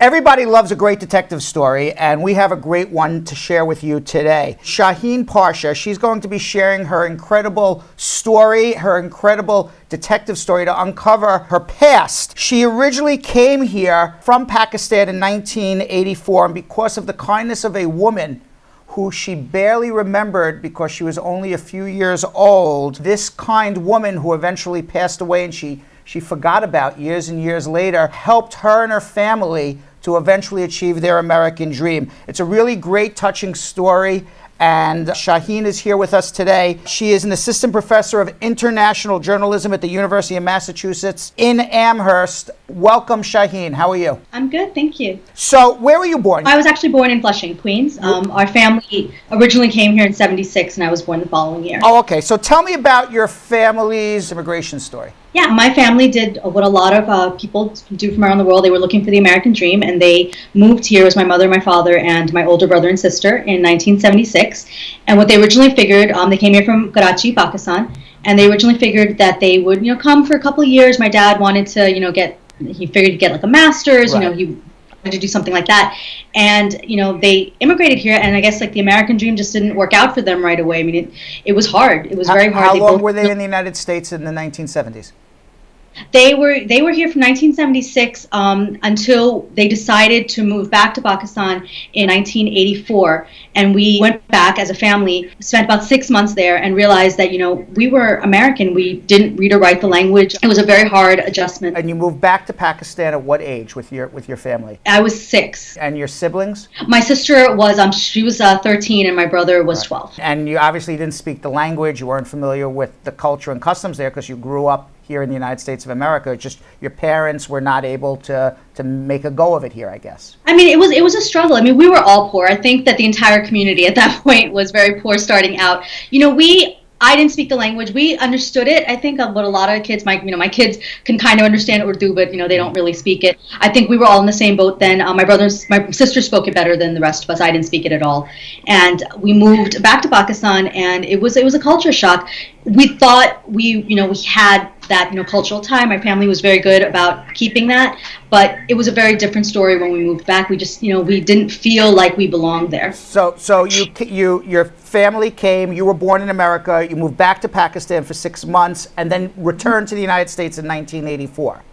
Everybody loves a great detective story, and we have a great one to share with you today. Shaheen Pasha, she's going to be sharing her incredible story, her incredible detective story to uncover her past. She originally came here from Pakistan in 1984, and because of the kindness of a woman who she barely remembered because she was only a few years old, this kind woman who eventually passed away and she forgot about years and years later, helped her and her family to eventually achieve their American dream. It's a really great, touching story, and Shaheen is here with us today. She is an assistant professor of international journalism at the University of Massachusetts in Amherst. Welcome, Shaheen. How are you? I'm good, thank you. So, where were you born? I was actually born in Flushing, Queens. Our family originally came here in '76, and I was born the following year. Oh, okay. So tell me about your family's immigration story. Yeah, my family did what a lot of people do from around the world. They were looking for the American dream, and they moved here as my mother, my father, and my older brother and sister in 1976. And what they originally figured, they came here from Karachi, Pakistan, and they originally figured that they would, come for a couple of years. My dad wanted to, he figured to get like a master's, Right. He wanted to do something like that. And, they immigrated here, and I guess like the American dream just didn't work out for them right away. I mean, it was hard. It was very hard. How long were they in the United States in the 1970s? They were here from 1976 until they decided to move back to Pakistan in 1984, and we went back as a family, spent about 6 months there, and realized that we were American. We didn't read or write the language. It was a very hard adjustment. And you moved back to Pakistan at what age with your family? I was 6. And your siblings? My sister was 13, and my brother was 12. And you obviously didn't speak the language. You weren't familiar with the culture and customs there because you grew up here in the United States of America. It's just your parents were not able to make a go of it here, I guess. I mean, it was a struggle. I mean, we were all poor. I think that the entire community at that point was very poor starting out. I didn't speak the language. We understood it. I think what a lot of kids, my kids can kind of understand Urdu, but they don't really speak it. I think we were all in the same boat then. My sister spoke it better than the rest of us. I didn't speak it at all, and we moved back to Pakistan, and it was a culture shock. We thought we had that cultural tie. My family was very good about keeping that, but it was a very different story when we moved back. We just we didn't feel like we belonged there. So your family came. You were born in America. You moved back to Pakistan for 6 months, and then returned to the United States in 1984.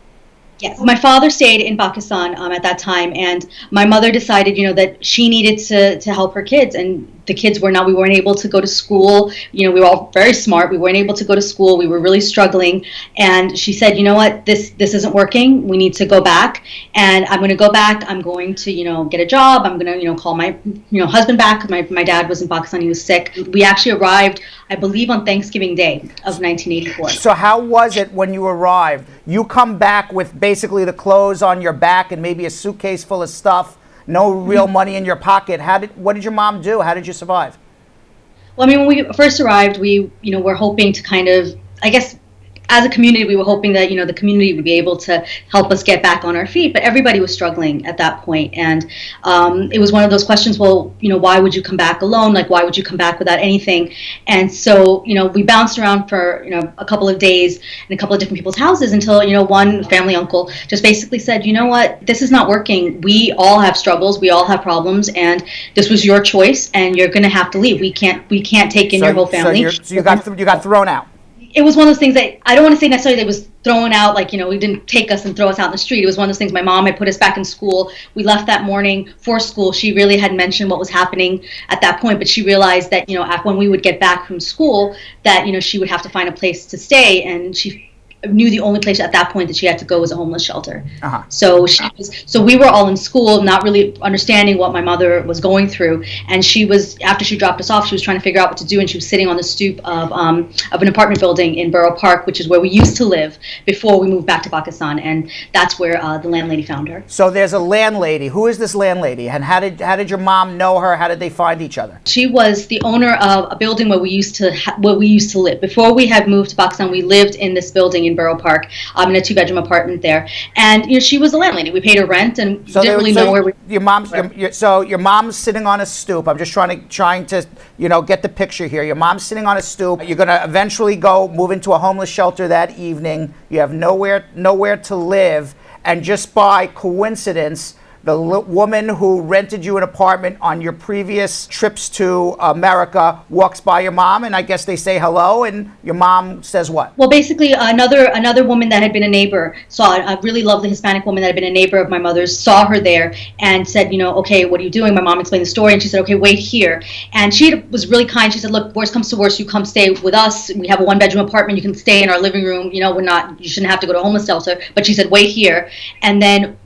Yes, my father stayed in Pakistan at that time, and my mother decided, that she needed to help her kids, and the kids we weren't able to go to school. We were all very smart. We weren't able to go to school. We were really struggling, and she said, you know what, this isn't working. We need to go back, and I'm going to go back. I'm going to, get a job. I'm going to, call my, husband back. My dad was in Pakistan. He was sick. We actually arrived, I believe, on Thanksgiving Day of 1984. So how was it when you arrived? You come back with basically the clothes on your back and maybe a suitcase full of stuff, no real money in your pocket. What did your mom do? How did you survive? Well, I mean, when we first arrived, we, were hoping to kind of, I guess, as a community, we were hoping that, the community would be able to help us get back on our feet, but everybody was struggling at that point. And it was one of those questions, well, why would you come back alone? Like, why would you come back without anything? And so, we bounced around for, a couple of days in a couple of different people's houses until, one family uncle just basically said, you know what, this is not working. We all have struggles. We all have problems. And this was your choice, and you're going to have to leave. We can't take in your whole family. So you got thrown out. It was one of those things that I don't want to say necessarily that it was thrown out, like, we didn't take us and throw us out in the street. It was one of those things. My mom had put us back in school. We left that morning for school. She really hadn't mentioned what was happening at that point, but she realized that, when we would get back from school, that, she would have to find a place to stay, and she knew the only place at that point that she had to go was a homeless shelter. Uh-huh. So we were all in school, not really understanding what my mother was going through. And after she dropped us off, she was trying to figure out what to do, and she was sitting on the stoop of an apartment building in Borough Park, which is where we used to live before we moved back to Pakistan, and that's where the landlady found her. So there's a landlady. Who is this landlady, and how did your mom know her? How did they find each other? She was the owner of a building where we used to live. Before we had moved to Pakistan, we lived in this building in Borough Park, in a 2-bedroom apartment there, and she was the landlady. We paid her rent, and didn't really know where we. Your mom's sitting on a stoop. I'm just trying to get the picture here. Your mom's sitting on a stoop. You're gonna eventually move into a homeless shelter that evening. You have nowhere to live, and just by coincidence, the woman who rented you an apartment on your previous trips to America walks by your mom, and I guess they say hello, and your mom says what? Well, basically, another woman that had been a neighbor saw a really lovely Hispanic woman that had been a neighbor of my mother's, saw her there and said, okay, what are you doing? My mom explained the story, and she said, okay, wait here. And she was really kind. She said, look, worst comes to worst, you come stay with us. We have a 1-bedroom apartment. You can stay in our living room. You shouldn't have to go to a homeless shelter. But she said, wait here. And then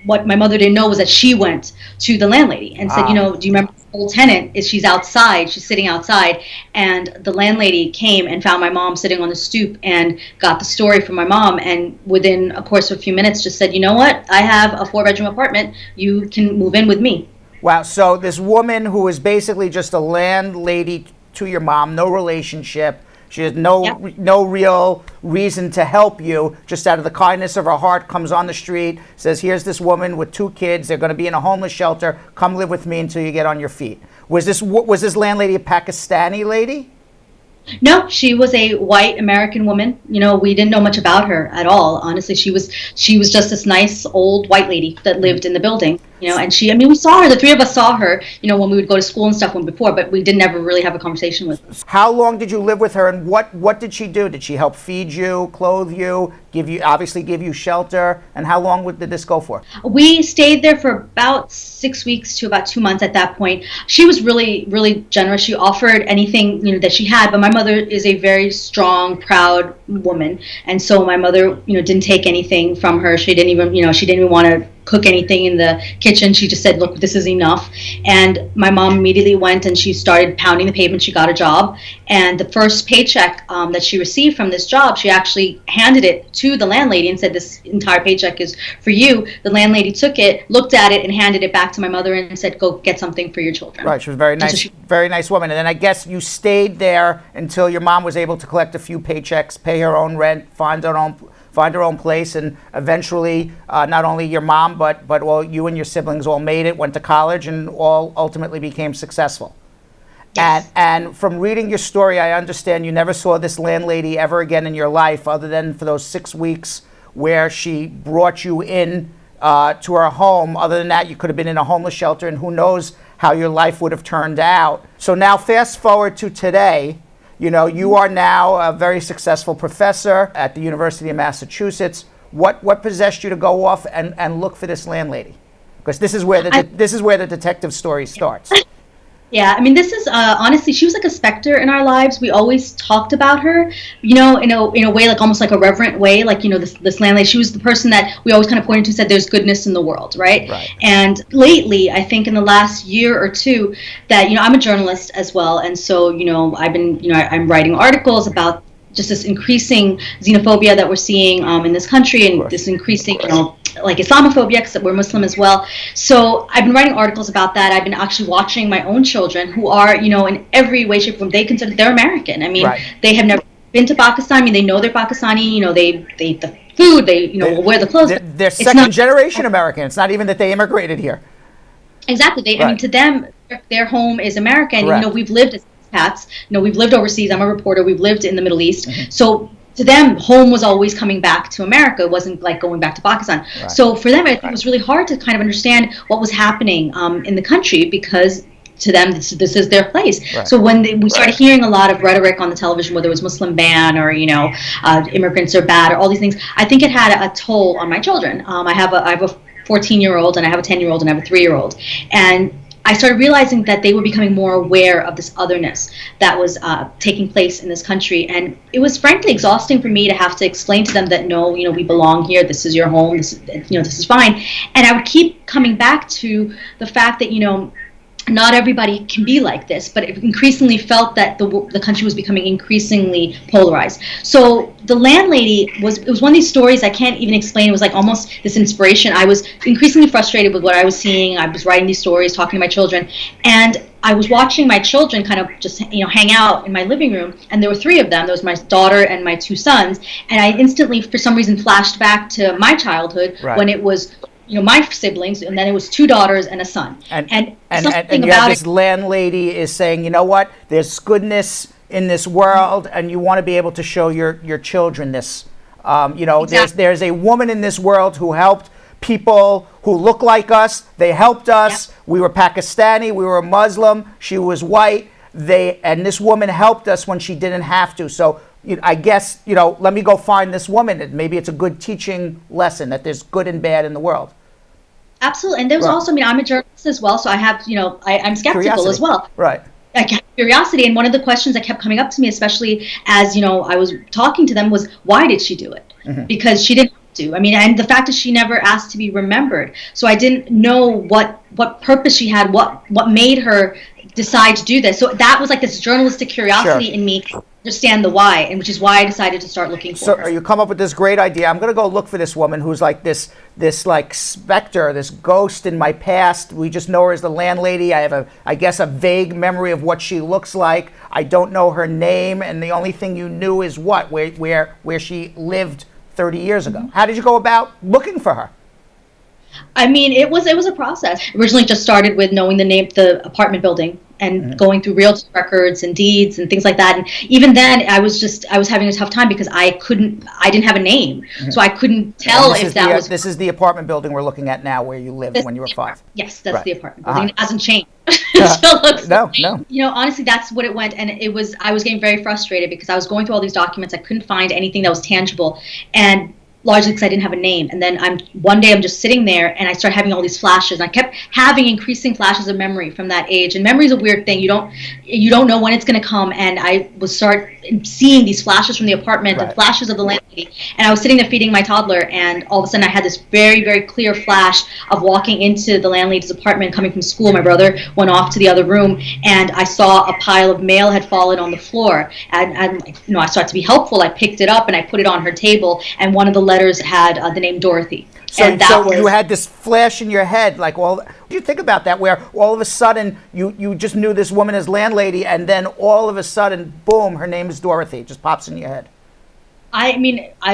what my mother didn't know was that she went to the landlady and said, do you remember this old tenant? She's outside, she's sitting outside. And the landlady came and found my mom sitting on the stoop and got the story from my mom. And within a course of a few minutes just said, you know what? I have a 4-bedroom apartment. You can move in with me. Wow. So this woman who is basically just a landlady to your mom, no relationship. She has no real reason to help you, just out of the kindness of her heart, comes on the street, says, here's this woman with 2 kids. They're going to be in a homeless shelter. Come live with me until you get on your feet. Was this landlady a Pakistani lady? No, she was a white American woman. We didn't know much about her at all. Honestly, she was just this nice old white lady that lived in the building. And we saw her. The 3 of us saw her, when we would go to school and stuff before, but we didn't ever really have a conversation with her. How long did you live with her, and what did she do? Did she help feed you, clothe you, give you shelter? And how long did this go for? We stayed there for about 6 weeks to about 2 months at that point. She was really, really generous. She offered anything, that she had, but my mother is a very strong, proud woman. And so my mother, didn't take anything from her. She didn't even want to cook anything in the kitchen. She just said, look, this is enough. And my mom immediately went and she started pounding the pavement. She got a job. And the first paycheck that she received from this job, she actually handed it to the landlady and said, this entire paycheck is for you. The landlady took it, looked at it, and handed it back to my mother and said, go get something for your children. Right. She was a very nice, very nice woman. And then I guess you stayed there until your mom was able to collect a few paychecks, pay her own rent, find her own place, and eventually not only your mom but all you and your siblings all made it, went to college, and all ultimately became successful. Yes. And from reading your story, I understand you never saw this landlady ever again in your life, other than for those 6 weeks where she brought you in to her home. Other than that, you could have been in a homeless shelter, and who knows how your life would have turned out. So now fast forward to today. You are now a very successful professor at the University of Massachusetts. What possessed you to go off and look for this landlady? Because this is where the detective story starts. Yeah, this is honestly, she was like a specter in our lives. We always talked about her, in a way, like almost like a reverent way, like this landlady. She was the person that we always kind of pointed to, said there's goodness in the world, right? And lately, I think in the last year or two, that I'm a journalist as well, and so I've been I'm writing articles about just this increasing xenophobia that we're seeing in this country, and this increasing like Islamophobia, because we're Muslim as well. So I've been writing articles about that. I've been actually watching my own children, who are, in every way, shape, or form, they're American. They have never been to Pakistan. They know they're Pakistani. They eat the food. They, wear the clothes. They're second generation American. It's not even that they immigrated here. Exactly. To them, their home is America. And, we've lived as expats. We've lived overseas. I'm a reporter. We've lived in the Middle East. Mm-hmm. So to them, home was always coming back to America. It wasn't like going back to Pakistan. Right. So for them, I think it was really hard to kind of understand what was happening in the country, because to them, this is their place. Right. So when we started hearing a lot of rhetoric on the television, whether it was Muslim ban or immigrants are bad or all these things, I think it had a toll on my children. I have a 14-year-old, and I have a 10-year-old, and I have a 3-year-old, and I started realizing that they were becoming more aware of this otherness that was taking place in this country. And it was frankly exhausting for me to have to explain to them that, no, we belong here. This is your home. This is fine. And I would keep coming back to the fact that, not everybody can be like this, but it increasingly felt that the country was becoming increasingly polarized. So the landlady it was one of these stories I can't even explain. It was like almost this inspiration. I was increasingly frustrated with what I was seeing. I was writing these stories, talking to my children, and I was watching my children kind of just hang out in my living room, and there were 3 of them. There was my daughter and my 2 sons, and I instantly, for some reason, flashed back to my childhood when it was my siblings, and then it was 2 daughters and a son. And you have this landlady is saying, you know what, there's goodness in this world, and you want to be able to show your children this. Exactly. There's a woman in this world who helped people who look like us. They helped us. Yep. We were Pakistani. We were Muslim. She was white. And this woman helped us when she didn't have to. So I guess, let me go find this woman. Maybe it's a good teaching lesson that there's good and bad in the world. Absolutely. And there was also, I'm a journalist as well, so I have, I'm skeptical Curiosity. As well. Right. I had curiosity, and one of the questions that kept coming up to me, especially as, I was talking to them, was why did she do it? Mm-hmm. Because she didn't have to. And the fact is she never asked to be remembered. So I didn't know what purpose she had, what made her decide to do this. So that was like this journalistic curiosity in me. Understand the why, and which is why I decided to start looking for her. So you come up with this great idea. I'm going to go look for this woman who's like this like specter, this ghost in my past. We just know her as the landlady. I have I guess a vague memory of what she looks like. I don't know her name, and the only thing you knew is where she lived 30 years ago. Mm-hmm. How did you go about looking for her? It was a process. Originally just started with knowing the apartment building and mm-hmm. going through realtor records and deeds and things like that. And even then I was having a tough time because I didn't have a name. Mm-hmm. So I couldn't tell if that was. This is the apartment building we're looking at now where you lived when you were 5. Yes, that's right. The apartment building. It hasn't changed. No. Honestly, that's what it went. And I was getting very frustrated because I was going through all these documents. I couldn't find anything that was tangible. And largely because I didn't have a name. And then one day I'm just sitting there and I started having all these flashes. I kept having increasing flashes of memory from that age. And memory is a weird thing. You don't know when it's going to come. And I would start seeing these flashes from the apartment and flashes of the landlady. And I was sitting there feeding my toddler, and all of a sudden I had this very, very clear flash of walking into the landlady's apartment, coming from school. My brother went off to the other room, and I saw a pile of mail had fallen on the floor. And I started to be helpful. I picked it up and I put it on her table, and one of the letters had the name Dorothy. So you had this flash in your head, like you think about that, where all of a sudden you just knew this woman as landlady, and then all of a sudden, boom, her name is Dorothy. It just pops in your head. I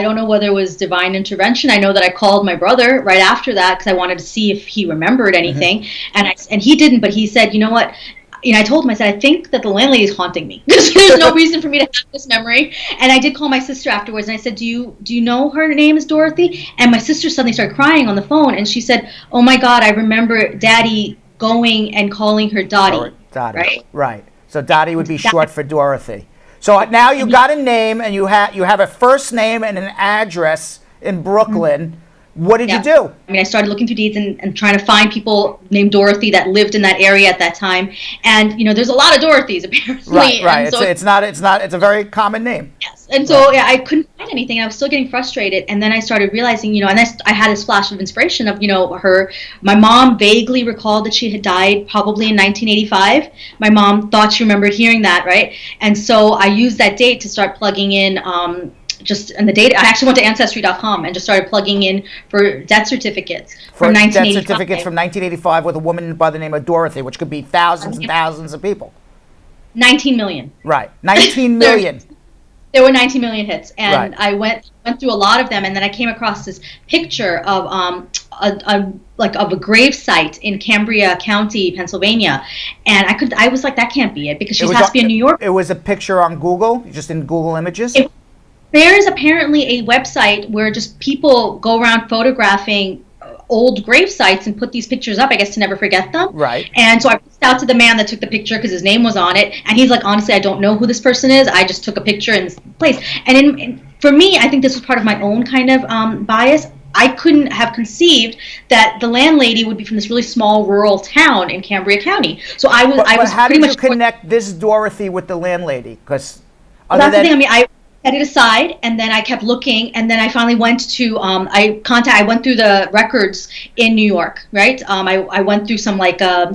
don't know whether it was divine intervention. I know that I called my brother right after that because I wanted to see if he remembered anything, mm-hmm. and he didn't. But he said, you know what? I told him, I said, I think that the landlady is haunting me because there's no reason for me to have this memory. And I did call my sister afterwards, and I said, do you know her name is Dorothy? And my sister suddenly started crying on the phone, and she said, oh my God, I remember Daddy going and calling her Dottie. Dottie, right. So Dottie would be short for Dorothy. So now you got a name, and you have a first name and an address in Brooklyn. Mm-hmm. What did you do? I started looking through deeds and trying to find people named Dorothy that lived in that area at that time. And there's a lot of Dorothys apparently. Right. So it's a very common name. Yes. And so I couldn't find anything. And I was still getting frustrated. And then I started realizing, and I had this flash of inspiration of, my mom vaguely recalled that she had died probably in 1985. My mom thought she remembered hearing that, right? And so I used that date to start plugging in just in the data. I actually went to Ancestry.com and just started plugging in for death certificates from 1985. Death certificates from 1985 with a woman by the name of Dorothy, which could be thousands and thousands of people. 19 million. Right. 19 million. There were 19 million hits, and I went through a lot of them, and then I came across this picture of a grave site in Cambria County, Pennsylvania, and I was like, that can't be it because she has to be in New York. It was a picture on Google, just in Google Images. There is apparently a website where just people go around photographing old grave sites and put these pictures up, I guess, to never forget them. Right. And so I reached out to the man that took the picture because his name was on it, and he's like, honestly, I don't know who this person is. I just took a picture in this place. And for me, I think this was part of my own kind of bias. I couldn't have conceived that the landlady would be from this really small rural town in Cambria County. So I was how did you connect this Dorothy with the landlady? Because that's the thing. I set it aside, and then I kept looking, and then I finally went to I went through the records in New York, right? I went through some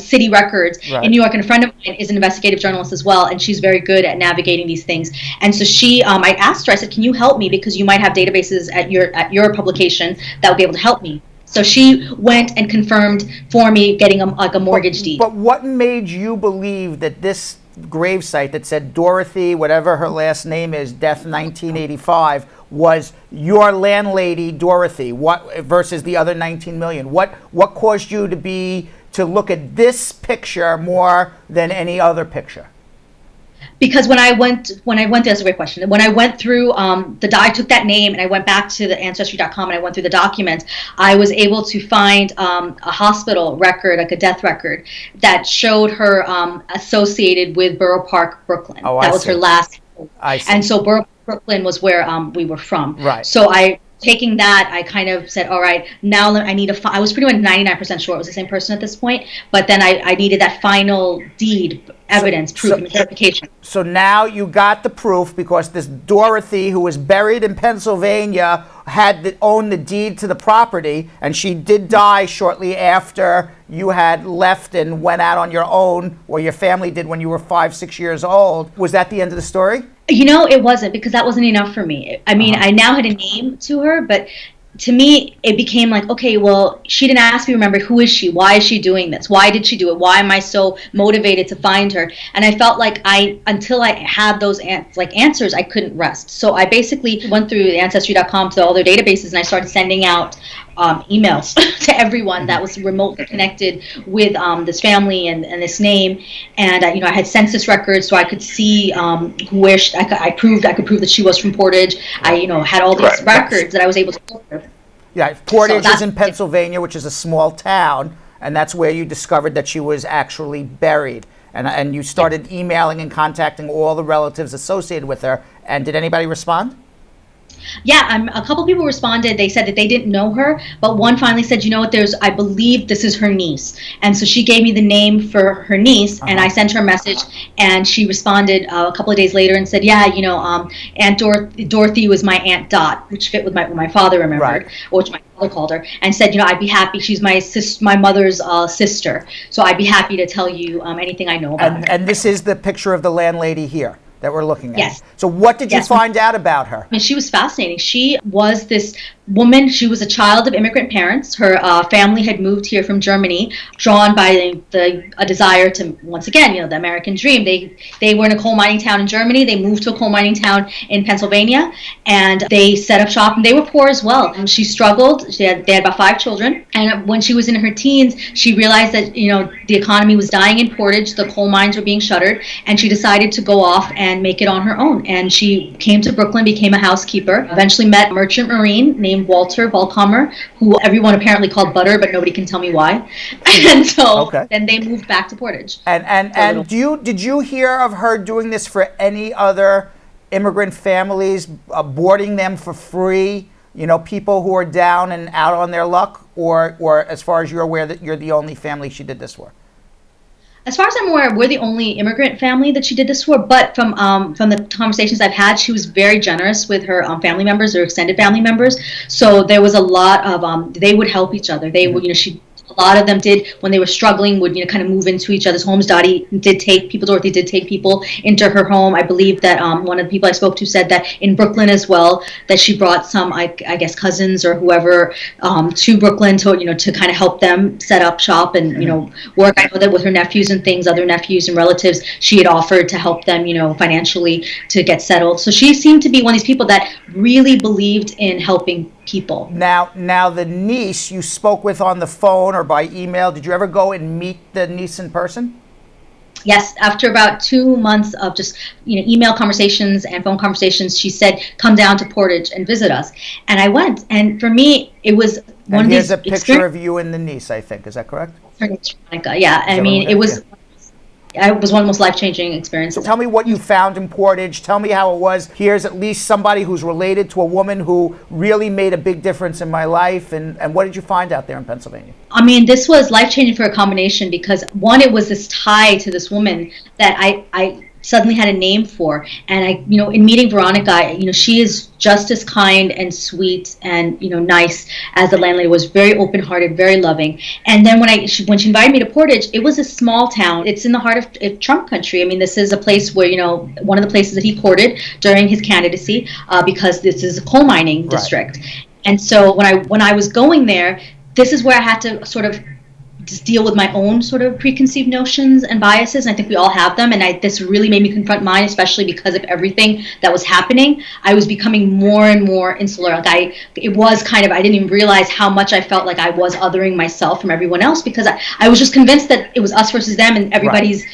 city records in New York, and a friend of mine is an investigative journalist as well, and she's very good at navigating these things. And so she, I asked her, I said, can you help me, because you might have databases at your publication that would be able to help me. So she went and confirmed for me getting a mortgage deed. But what made you believe that this gravesite that said Dorothy, whatever her last name is, death 1985, was your landlady Dorothy? What versus the other 19 million? What caused you to look at this picture more than any other picture? Because that's a great question. When I went through I took that name and I went back to the ancestry.com and I went through the documents. I was able to find a hospital record, like a death record, that showed her associated with Borough Park, Brooklyn. Oh, that was her last. I see. And so Borough Park, Brooklyn was where we were from. Right. So taking that, I kind of said, all right, now I need I was pretty much 99% sure it was the same person at this point, but then I needed that final deed evidence, proof, and verification. So now you got the proof because this Dorothy, who was buried in Pennsylvania, owned the deed to the property, and she did die shortly after you had left and went out on your own, or your family did when you were 5, 6 years old. Was that the end of the story? It wasn't, because that wasn't enough for me. I mean, I now had a name to her, but to me, it became like, okay, well, she didn't ask me, remember, who is she? Why is she doing this? Why did she do it? Why am I so motivated to find her? And I felt like until I had those answers, I couldn't rest. So I basically went through Ancestry.com to all their databases, and I started sending out emails to everyone that was remotely connected with this family and this name. And I had census records, so I could see where I could prove that she was from Portage. I had all these records that I was able to pull her. Yeah, Portage is in Pennsylvania, which is a small town, and that's where you discovered that she was actually buried. And you started emailing and contacting all the relatives associated with her. And did anybody respond? Yeah, a couple people responded. They said that they didn't know her, but one finally said, you know what, I believe this is her niece. And so she gave me the name for her niece, and I sent her a message, and she responded a couple of days later and said, yeah, Aunt Dorothy was my Aunt Dot, which fit with what my father remembered, or which my father called her, and said, I'd be happy. She's my mother's sister, so I'd be happy to tell you anything I know about her. And this is the picture of the landlady here that we're looking at. Yes. So what did you find out about her? I mean, she was fascinating. She was this woman. She was a child of immigrant parents. Her family had moved here from Germany, drawn by a desire to, once again, the American dream. They were in a coal mining town in Germany. They moved to a coal mining town in Pennsylvania, and they set up shop. And they were poor as well. She struggled. They had about 5 children. And when she was in her teens, she realized that the economy was dying in Portage. The coal mines were being shuttered, and she decided to go off and make it on her own. And she came to Brooklyn, became a housekeeper, eventually met a merchant marine named Walter Volkammer, who everyone apparently called Butter, but nobody can tell me why. And so then they moved back to Portage. And did you hear of her doing this for any other immigrant families, boarding them for free, people who are down and out on their luck, or as far as you're aware, that you're the only family she did this for? As far as I'm aware, we're the only immigrant family that she did this for. But from the conversations I've had, she was very generous with her family members, or extended family members. So there was a lot of they would help each other. They would, a lot of them did, when they were struggling, would kind of move into each other's homes. Dorothy did take people into her home. I believe that one of the people I spoke to said that in Brooklyn as well, that she brought some, I guess, cousins or whoever to Brooklyn to kind of help them set up shop and work. I know that with her nephews and things, other nephews and relatives, she had offered to help them financially to get settled. So she seemed to be one of these people that really believed in helping people. Now the niece you spoke with on the phone or by email, did you ever go and meet the niece in person? Yes, after about 2 months of just email conversations and phone conversations, she said, come down to Portage and visit us. And I went, and for me it was one of these. Here's a picture of you and the niece, I think. Is that correct? Her name's Veronica. Yeah, I mean, it was. It was one of the most life-changing experiences. So tell me what you found in Portage. Tell me how it was. Here's at least somebody who's related to a woman who really made a big difference in my life. And what did you find out there in Pennsylvania? I mean, this was life-changing for a combination because, one, it was this tie to this woman that I suddenly had a name for. And in meeting Veronica, she is just as kind and sweet and, nice as the landlady was. Very open-hearted, very loving. And then when she invited me to Portage, it was a small town. It's in the heart of Trump country. I mean, this is a place where, one of the places that he courted during his candidacy, because this is a coal mining district. And so when I was going there, this is where I had to sort of just deal with my own sort of preconceived notions and biases. And I think we all have them. And this really made me confront mine, especially because of everything that was happening. I was becoming more and more insular. It was kind of, I didn't even realize how much I felt like I was othering myself from everyone else, because I was just convinced that it was us versus them, and everybody's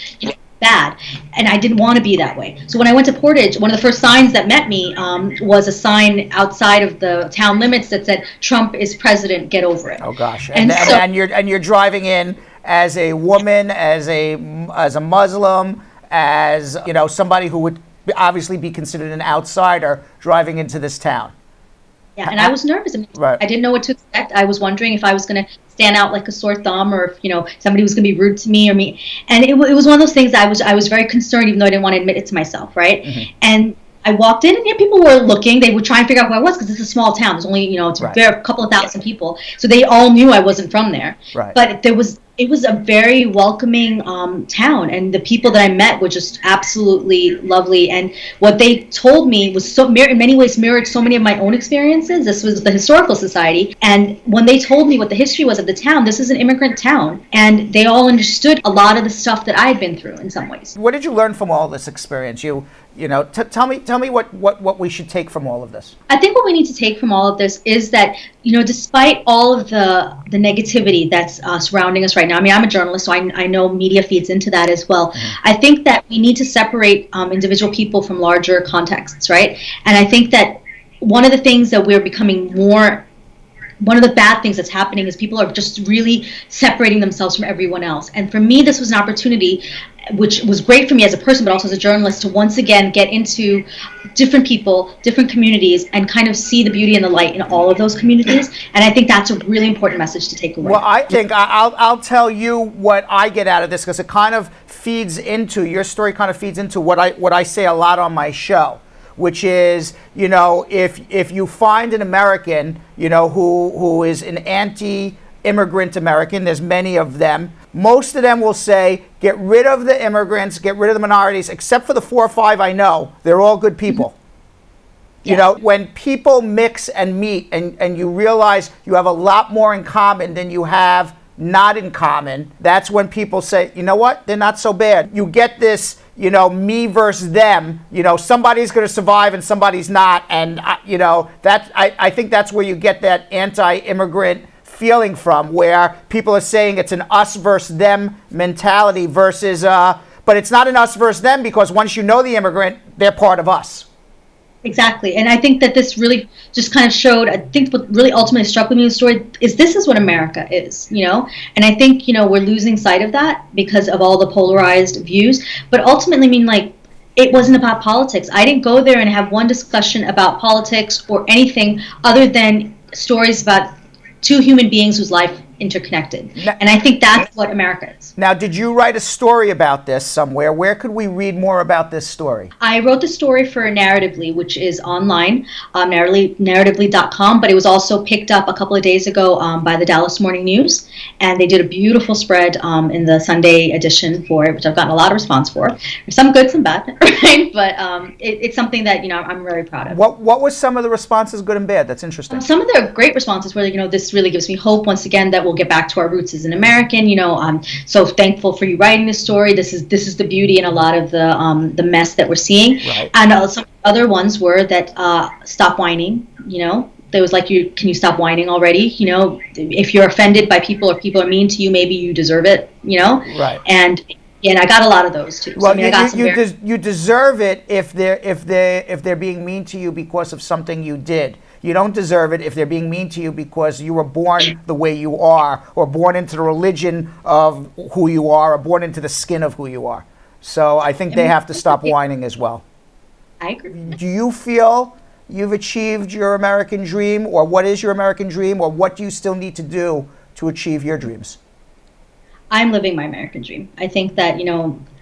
bad, and I didn't want to be that way. So when I went to Portage, one of the first signs that met me was a sign outside of the town limits that said, "Trump is president, get over it." Oh gosh. And so, And you're driving in as a woman, as a Muslim, as somebody who would obviously be considered an outsider driving into this town. yeah, and I was nervous. I mean, Right. I didn't know what to expect. I was wondering if I was going to stand out like a sore thumb, or if somebody was going to be rude to me or me. And it was one of those things that I was very concerned, even though I didn't want to admit it to myself, right? Mm-hmm. And I walked in, and people were looking. They would try and figure out who I was, because it's a small town. There's only it's Right. a couple of thousand people, so they all knew I wasn't from there. Right. But it was a very welcoming town, and the people that I met were just absolutely lovely. And what they told me was in many ways mirrored so many of my own experiences. This was the Historical Society, and when they told me what the history was of the town, this is an immigrant town, and they all understood a lot of the stuff that I had been through in some ways. What did you learn from all this experience? Tell me what we should take from all of this. I think what we need to take from all of this is that, despite all of the negativity that's surrounding us right now, I mean, I'm a journalist, so I know media feeds into that as well. Mm-hmm. I think that we need to separate individual people from larger contexts, right? And I think that one of the things that we're becoming one of the bad things that's happening is people are just really separating themselves from everyone else. And for me, this was an opportunity, which was great for me as a person, but also as a journalist, to once again get into different people, different communities, and kind of see the beauty and the light in all of those communities. And I think that's a really important message to take away. Well, I think I'll tell you what I get out of this, because it kind of feeds into your story, kind of feeds into what I say a lot on my show, which is, if you find an American, who is an anti-immigrant American, there's many of them, most of them will say, get rid of the immigrants, get rid of the minorities, except for the 4 or 5 I know, they're all good people. Yes. When people mix and meet and you realize you have a lot more in common than you have not in common, that's when people say, you know what, they're not so bad. You get this, me versus them, somebody's going to survive and somebody's not. And, I think that's where you get that anti-immigrant feeling from, where people are saying it's an us versus them mentality versus, but it's not an us versus them, because once you know the immigrant, they're part of us. Exactly. And I think that this really just kind of showed, I think what really ultimately struck with me in the story is this is what America is, And I think, we're losing sight of that because of all the polarized views. But ultimately, it wasn't about politics. I didn't go there and have one discussion about politics or anything other than stories about 2 human beings whose life interconnected. And I think that's what America is. Now, did you write a story about this somewhere? Where could we read more about this story? I wrote the story for Narratively, which is online, narratively.com, but it was also picked up a couple of days ago by the Dallas Morning News, and they did a beautiful spread in the Sunday edition for it, which I've gotten a lot of response for. There's some good, some bad, right? But it's something that, I'm very proud of. What was some of the responses, good and bad? That's interesting. Some of the great responses were, this really gives me hope, once again, that we'll get back to our roots as an American. I'm so thankful for you writing this story. This is the beauty in a lot of the mess that we're seeing. Right. And some other ones were that stop whining. There was like, can you stop whining already? If you're offended by people or people are mean to you, maybe you deserve it. Right. And I got a lot of those too. Well, So, you deserve it if they're being mean to you because of something you did. You don't deserve it if they're being mean to you because you were born the way you are, or born into the religion of who you are, or born into the skin of who you are. So I think they have to stop whining as well. I agree. Do you feel you've achieved your American dream, or what is your American dream, or what do you still need to do to achieve your dreams? I'm living my American dream. I think that,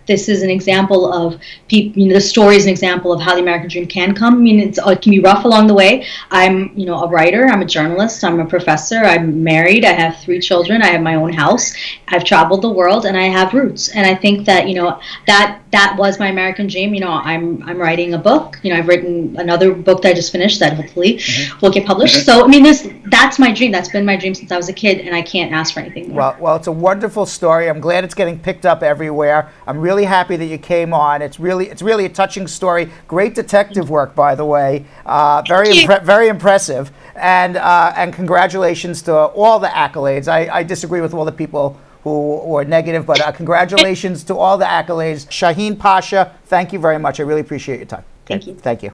this is an example of people, the story is an example of how the American dream can come. It can be rough along the way. I'm, a writer, I'm a journalist, I'm a professor, I'm married, I have 3 children, I have my own house, I've traveled the world, and I have roots. And I think that, that was my American dream. I'm writing a book. I've written another book that I just finished that hopefully will get published. So, that's my dream. That's been my dream since I was a kid, and I can't ask for anything more. Well, it's a wonderful story. I'm glad it's getting picked up everywhere. I'm really happy that you came on. It's really a touching story. Great detective work, by the way. Very impressive. And congratulations to all the accolades. I disagree with all the people who were negative, but congratulations to all the accolades. Shaheen Pasha, thank you very much. I really appreciate your time. Thank you. Thank you.